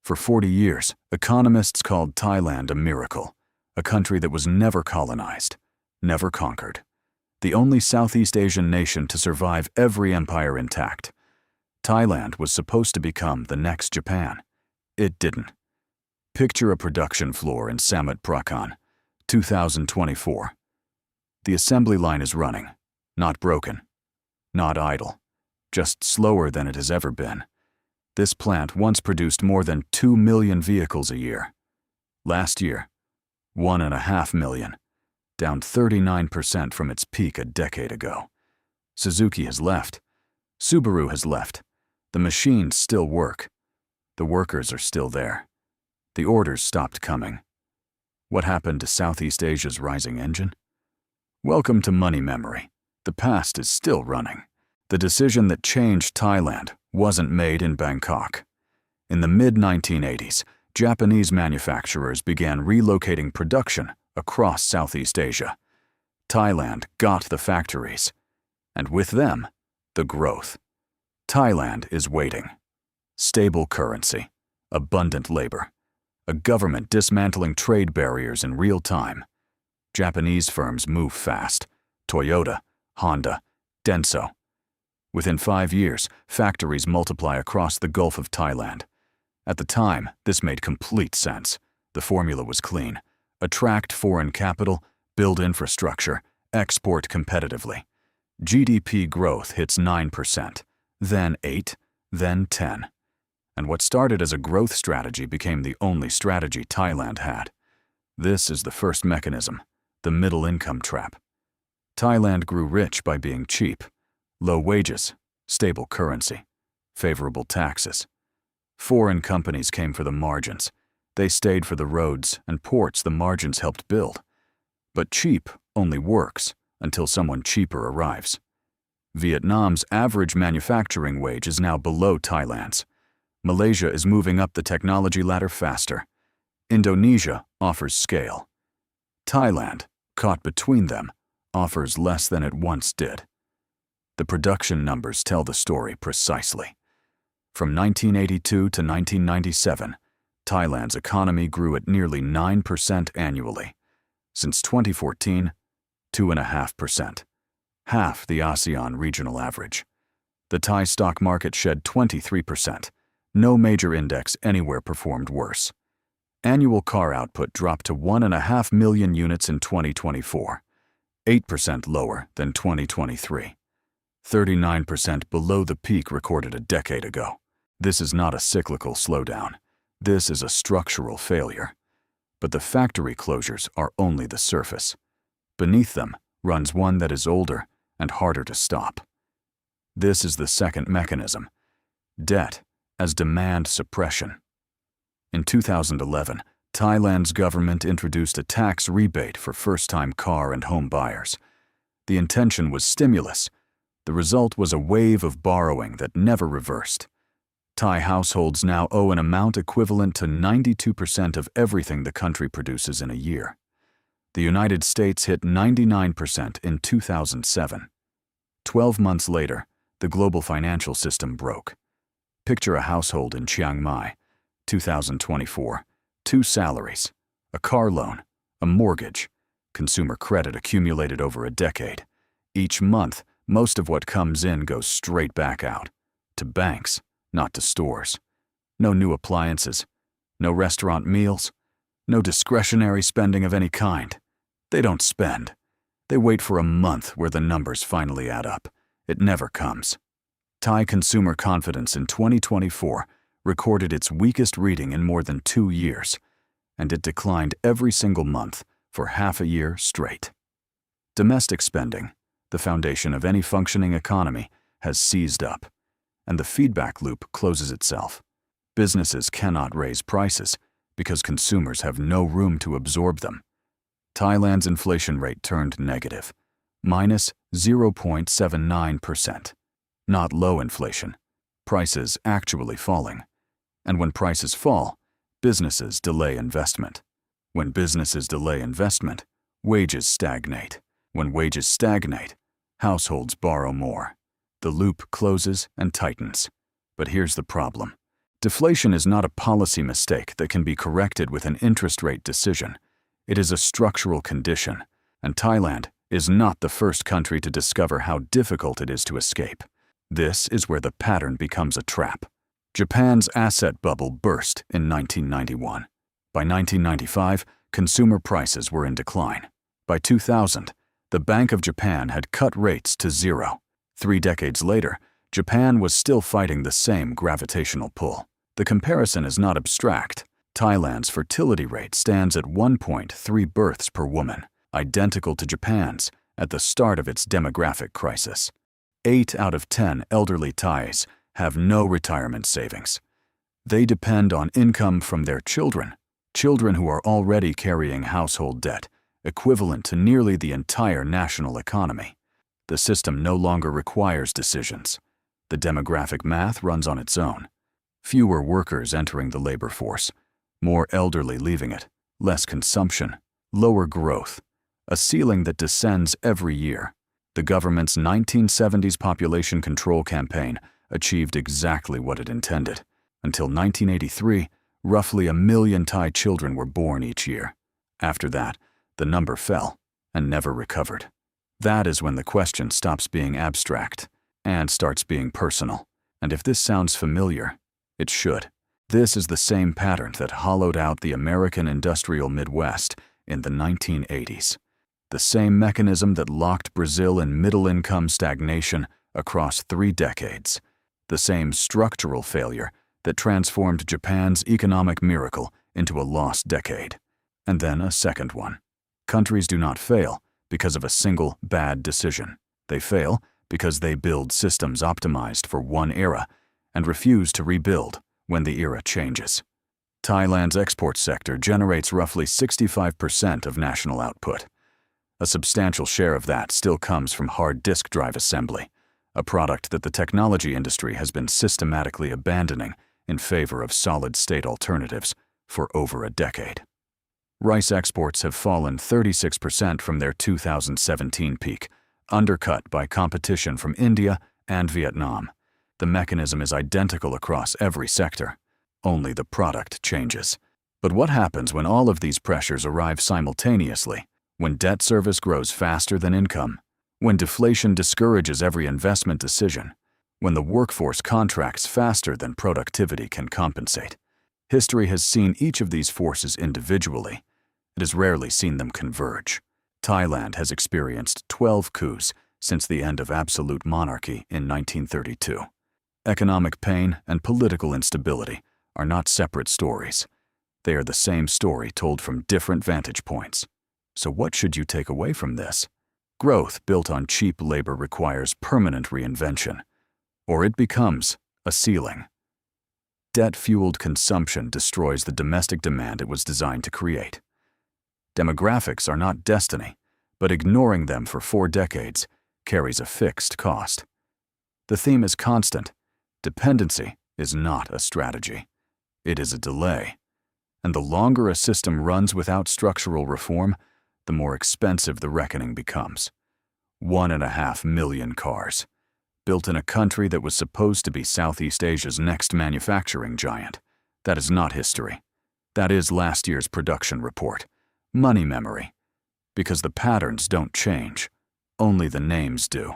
For 40 years, economists called Thailand a miracle, a country that was never colonized, never conquered. The only Southeast Asian nation to survive every empire intact. Thailand was supposed to become the next Japan. It didn't. Picture a production floor in Samut Prakan, 2024. The assembly line is running, not broken, not idle, just slower than it has ever been. This plant once produced more than 2 million vehicles a year. Last year, 1.5 million, down 39% from its peak a decade ago. Suzuki has left. Subaru has left. The machines still work. The workers are still there. The orders stopped coming. What happened to Southeast Asia's rising engine? Welcome to money memory. The past is still running. The decision that changed Thailand wasn't made in Bangkok. In the mid-1980s, Japanese manufacturers began relocating production across Southeast Asia. Thailand got the factories, and with them, the growth. Thailand is waiting. Stable currency, abundant labor, a government dismantling trade barriers in real time. Japanese firms move fast. Toyota, Honda, Denso. Within 5 years, factories multiply across the Gulf of Thailand. At the time, this made complete sense. The formula was clean. Attract foreign capital, build infrastructure, export competitively. GDP growth hits 9%, then 8%, then 10%. And what started as a growth strategy became the only strategy Thailand had. This is the first mechanism, the middle income trap. Thailand grew rich by being cheap. Low wages, stable currency, favorable taxes. Foreign companies came for the margins. They stayed for the roads and ports the margins helped build. But cheap only works until someone cheaper arrives. Vietnam's average manufacturing wage is now below Thailand's. Malaysia is moving up the technology ladder faster. Indonesia offers scale. Thailand, caught between them, offers less than it once did. The production numbers tell the story precisely. From 1982 to 1997, Thailand's economy grew at nearly 9% annually. Since 2014, 2.5%, half the ASEAN regional average. The Thai stock market shed 23%. No major index anywhere performed worse. Annual car output dropped to 1.5 million units in 2024, 8% lower than 2023. 39% below the peak recorded a decade ago. This is not a cyclical slowdown. This is a structural failure. But the factory closures are only the surface. Beneath them runs one that is older and harder to stop. This is the second mechanism, debt as demand suppression. In 2011, Thailand's government introduced a tax rebate for first-time car and home buyers. The intention was stimulus. The result was a wave of borrowing that never reversed. Thai households now owe an amount equivalent to 92% of everything the country produces in a year. The United States hit 99% in 2007. 12 months later, the global financial system broke. Picture a household in Chiang Mai, 2024, 2 salaries, a car loan, a mortgage, consumer credit accumulated over a decade. Each month, most of what comes in goes straight back out, to banks, not to stores. No new appliances, no restaurant meals, no discretionary spending of any kind. They don't spend. They wait for a month where the numbers finally add up. It never comes. Thai consumer confidence in 2024 recorded its weakest reading in more than 2 years, and it declined every single month for half a year straight. Domestic spending, the foundation of any functioning economy, has seized up, and the feedback loop closes itself. Businesses cannot raise prices because consumers have no room to absorb them. Thailand's inflation rate turned negative, minus 0.79%. Not low inflation, prices actually falling. And when prices fall, businesses delay investment. When businesses delay investment, wages stagnate. When wages stagnate, households borrow more. The loop closes and tightens. But here's the problem. Deflation is not a policy mistake that can be corrected with an interest rate decision. It is a structural condition, and Thailand is not the first country to discover how difficult it is to escape. This is where the pattern becomes a trap. Japan's asset bubble burst in 1991. By 1995, consumer prices were in decline. By 2000, the Bank of Japan had cut rates to zero. 3 decades later, Japan was still fighting the same gravitational pull. The comparison is not abstract. Thailand's fertility rate stands at 1.3 births per woman, identical to Japan's at the start of its demographic crisis. 8 out of 10 elderly Thais have no retirement savings. They depend on income from their children who are already carrying household debt, equivalent to nearly the entire national economy. The system no longer requires decisions. The demographic math runs on its own. Fewer workers entering the labor force, more elderly leaving it, less consumption, lower growth, a ceiling that descends every year. The government's 1970s population control campaign achieved exactly what it intended. Until 1983, roughly 1 million Thai children were born each year. After that, the number fell and never recovered. That is when the question stops being abstract and starts being personal. And if this sounds familiar, it should. This is the same pattern that hollowed out the American industrial Midwest in the 1980s. The same mechanism that locked Brazil in middle-income stagnation across 3 decades. The same structural failure that transformed Japan's economic miracle into a lost decade. And then a second one. Countries do not fail because of a single bad decision. They fail because they build systems optimized for one era and refuse to rebuild when the era changes. Thailand's export sector generates roughly 65% of national output. A substantial share of that still comes from hard disk drive assembly, a product that the technology industry has been systematically abandoning in favor of solid-state alternatives for over a decade. Rice exports have fallen 36% from their 2017 peak, undercut by competition from India and Vietnam. The mechanism is identical across every sector. Only the product changes. But what happens when all of these pressures arrive simultaneously? When debt service grows faster than income? When deflation discourages every investment decision? When the workforce contracts faster than productivity can compensate? History has seen each of these forces individually. It has rarely seen them converge. Thailand has experienced 12 coups since the end of absolute monarchy in 1932. Economic pain and political instability are not separate stories. They are the same story told from different vantage points. So what should you take away from this? Growth built on cheap labor requires permanent reinvention, or it becomes a ceiling. Debt-fueled consumption destroys the domestic demand it was designed to create. Demographics are not destiny, but ignoring them for 4 decades carries a fixed cost. The theme is constant. Dependency is not a strategy. It is a delay. And the longer a system runs without structural reform, the more expensive the reckoning becomes. 1.5 million cars, built in a country that was supposed to be Southeast Asia's next manufacturing giant. That is not history. That is last year's production report. Money memory. Because the patterns don't change. Only the names do.